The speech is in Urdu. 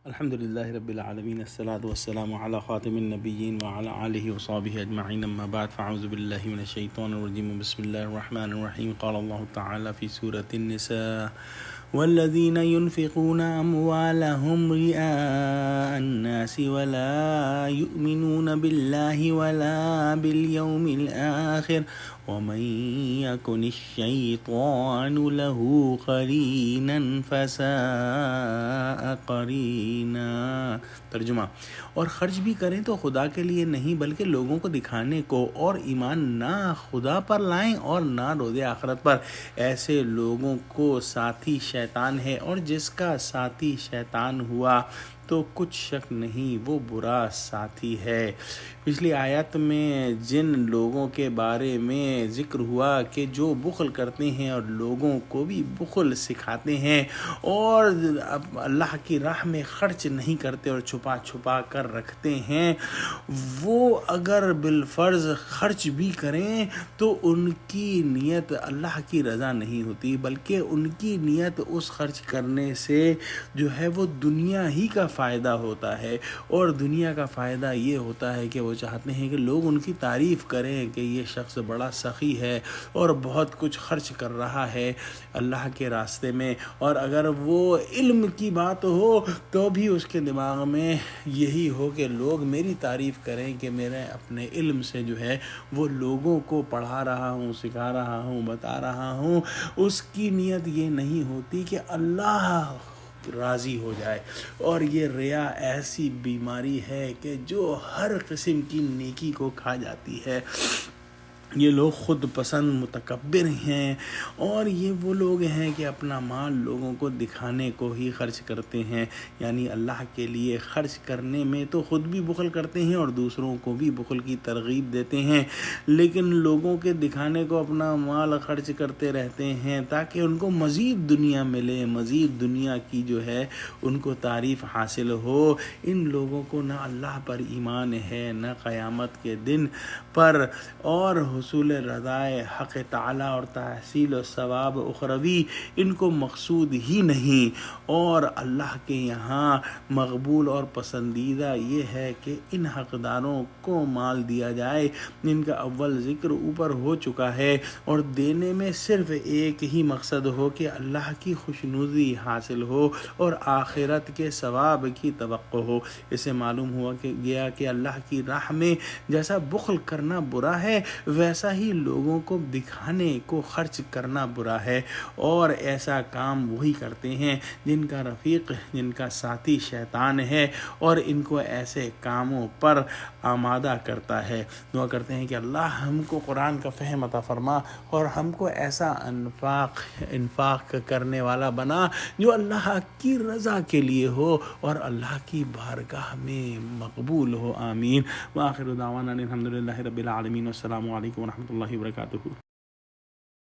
الحمد للہ رب العالمین، الصلاۃ والسلام علی خاتم النبیین وعلی آلہ وصحبہ اجمعین، اما بعد فاعوذ باللہ من الشیطان الرجیم، بسم اللہ الرحمن الرحیم۔ قال اللہ تعالی فی سورۃ النساء والذین ينفقون اموالهم رئاء الناس ولا يؤمنون باللہ ولا بالیوم الآخر ومن یکن الشیطان له قرینا فساء قرینا۔ ترجمہ: اور خرچ بھی کریں تو خدا کے لیے نہیں بلکہ لوگوں کو دکھانے کو، اور ایمان نہ خدا پر لائیں اور نہ روز آخرت پر۔ ایسے لوگوں کو ساتھی شیطان ہے، اور جس کا ساتھی شیطان ہوا تو کچھ شک نہیں وہ برا ساتھی ہے۔ پچھلی آیت میں جن لوگوں کے بارے میں ذکر ہوا کہ جو بخل کرتے ہیں اور لوگوں کو بھی بخل سکھاتے ہیں اور اللہ کی راہ میں خرچ نہیں کرتے اور چھپا چھپا کر رکھتے ہیں، وہ اگر بالفرض خرچ بھی کریں تو ان کی نیت اللہ کی رضا نہیں ہوتی، بلکہ ان کی نیت اس خرچ کرنے سے جو ہے وہ دنیا ہی کا فائدہ ہوتا ہے، اور دنیا کا فائدہ یہ ہوتا ہے کہ وہ چاہتے ہیں کہ لوگ ان کی تعریف کریں کہ یہ شخص بڑا سخی ہے اور بہت کچھ خرچ کر رہا ہے اللہ کے راستے میں۔ اور اگر وہ علم کی بات ہو تو بھی اس کے دماغ میں یہی ہو کہ لوگ میری تعریف کریں کہ میرے اپنے علم سے جو ہے وہ لوگوں کو پڑھا رہا ہوں، سکھا رہا ہوں، بتا رہا ہوں۔ اس کی نیت یہ نہیں ہوتی کہ اللہ راضی ہو جائے۔ اور یہ ریا ایسی بیماری ہے کہ جو ہر قسم کی نیکی کو کھا جاتی ہے۔ یہ لوگ خود پسند متکبر ہیں، اور یہ وہ لوگ ہیں کہ اپنا مال لوگوں کو دکھانے کو ہی خرچ کرتے ہیں، یعنی اللہ کے لیے خرچ کرنے میں تو خود بھی بخل کرتے ہیں اور دوسروں کو بھی بخل کی ترغیب دیتے ہیں، لیکن لوگوں کے دکھانے کو اپنا مال خرچ کرتے رہتے ہیں تاکہ ان کو مزید دنیا ملے، مزید دنیا کی جو ہے ان کو تعریف حاصل ہو۔ ان لوگوں کو نہ اللہ پر ایمان ہے، نہ قیامت کے دن پر، اور حصول رضائے حق تعالی اور تحصیل و ثواب اخروی ان کو مقصود ہی نہیں۔ اور اللہ کے یہاں مقبول اور پسندیدہ یہ ہے کہ ان حقداروں کو مال دیا جائے جن کا اول ذکر اوپر ہو چکا ہے، اور دینے میں صرف ایک ہی مقصد ہو کہ اللہ کی خوشنودی حاصل ہو اور آخرت کے ثواب کی توقع ہو۔ اسے معلوم ہوا کہ گیا کہ اللہ کی راہ میں جیسا بخل کرنا برا ہے، ویسا ہی لوگوں کو دکھانے کو خرچ کرنا برا ہے، اور ایسا کام وہی کرتے ہیں جن کا رفیق، جن کا ساتھی شیطان ہے، اور ان کو ایسے کاموں پر آمادہ کرتا ہے۔ دعا کرتے ہیں کہ اللہ ہم کو قرآن کا فہم عطا فرما اور ہم کو ایسا انفاق کرنے والا بنا جو اللہ کی رضا کے لیے ہو اور اللہ کی بارگاہ میں مقبول ہو، آمین۔ وآخر دعوانا الحمد للہ رب العالمین، والسلام علیکم ورحمۃ اللہ وبرکاتہ۔